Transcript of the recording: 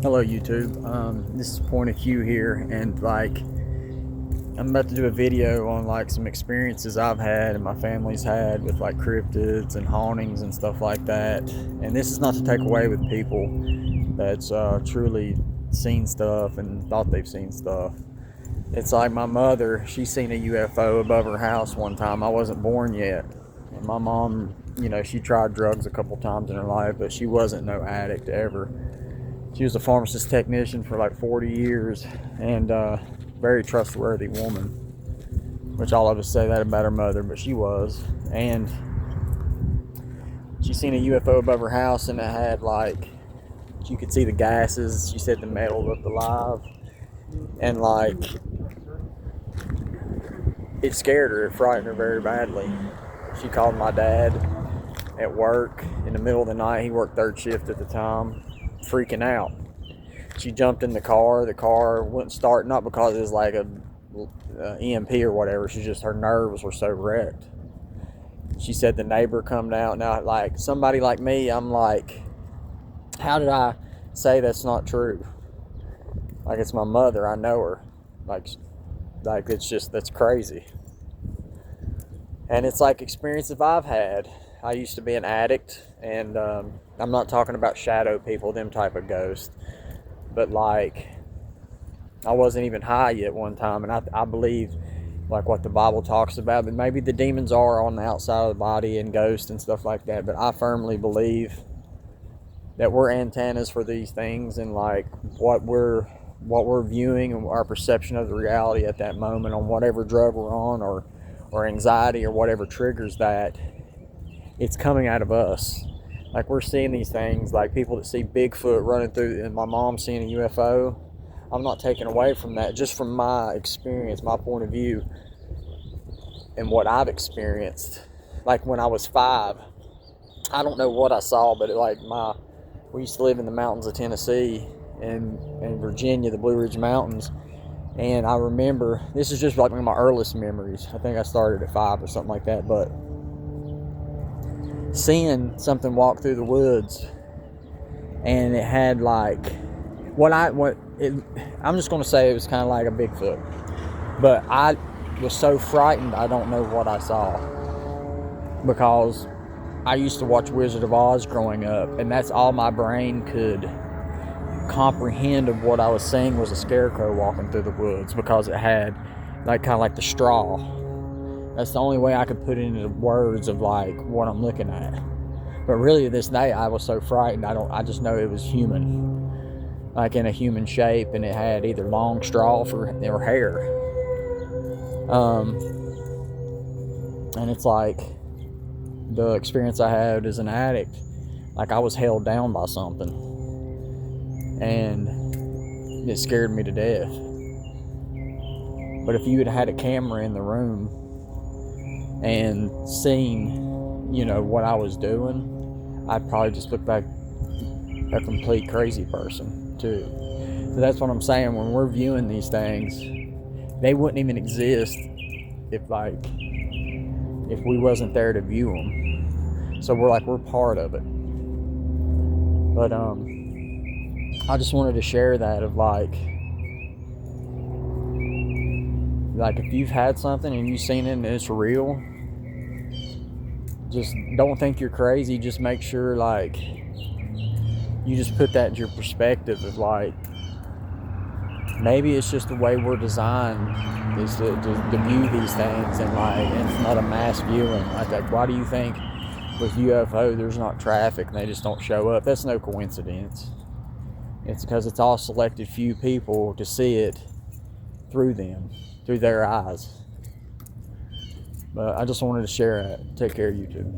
Hello YouTube. This is Point of Q here, and I'm about to do a video on some experiences I've had and my family's had with cryptids and hauntings and stuff like that. And this is not to take away with people that's truly seen stuff and thought they've seen stuff. It's like my mother, she's seen a UFO above her house one time. I wasn't born yet. And my mom, she tried drugs a couple times in her life, but she wasn't no addict ever. She was a pharmacist technician for 40 years and very trustworthy woman, which all of us say that about her mother, but she was. And she seen a UFO above her house, and it had you could see the gases. She said the metal looked alive, and it scared her. It frightened her very badly. She called my dad at work in the middle of the night. He worked third shift at the time, freaking out. She jumped in the car. The car wouldn't start, not because it was a EMP or whatever. She just, her nerves were so wrecked. She said the neighbor come out. Now, somebody like me, I'm like, how did I say that's not true? It's my mother. I know her. It's just, that's crazy. And it's experiences I've had. I used to be an addict, and I'm not talking about shadow people, them type of ghosts, but I wasn't even high yet one time, and I believe what the Bible talks about, but maybe the demons are on the outside of the body and ghosts and stuff like that. But I firmly believe that we're antennas for these things, and what we're viewing and our perception of the reality at that moment on whatever drug we're on, or anxiety or whatever triggers that, it's coming out of us. We're seeing these things, people that see Bigfoot running through, and my mom seeing a UFO. I'm not taking away from that, just from my experience, my point of view, and what I've experienced. When I was 5, I don't know what I saw, but we used to live in the mountains of Tennessee and Virginia, the Blue Ridge Mountains. And I remember, this is just one of my earliest memories. I think I started at 5 or something like that, but seeing something walk through the woods, and it had I'm just going to say it was kind of like a Bigfoot, but I was so frightened I don't know what I saw, because I used to watch Wizard of Oz growing up, and that's all my brain could comprehend of what I was seeing was a scarecrow walking through the woods, because it had kind of like the straw. That's the only way I could put it into words of what I'm looking at. But really, to this day, I was so frightened. I just know it was human, in a human shape, and it had either long straw or hair. And it's the experience I had as an addict. I was held down by something, and it scared me to death. But if you had had a camera in the room and seen, what I was doing, I'd probably just look like a complete crazy person too. So that's what I'm saying. When we're viewing these things, they wouldn't even exist if we wasn't there to view them. So we're part of it. But I just wanted to share that of if you've had something and you've seen it and it's real, just don't think you're crazy. Just make sure you just put that in your perspective of maybe it's just the way we're designed is to view these things, and it's not a mass viewing. Why do you think with UFO there's not traffic and they just don't show up? That's no coincidence. It's because it's all selected few people to see it through their eyes. But I just wanted to share that. Take care, YouTube.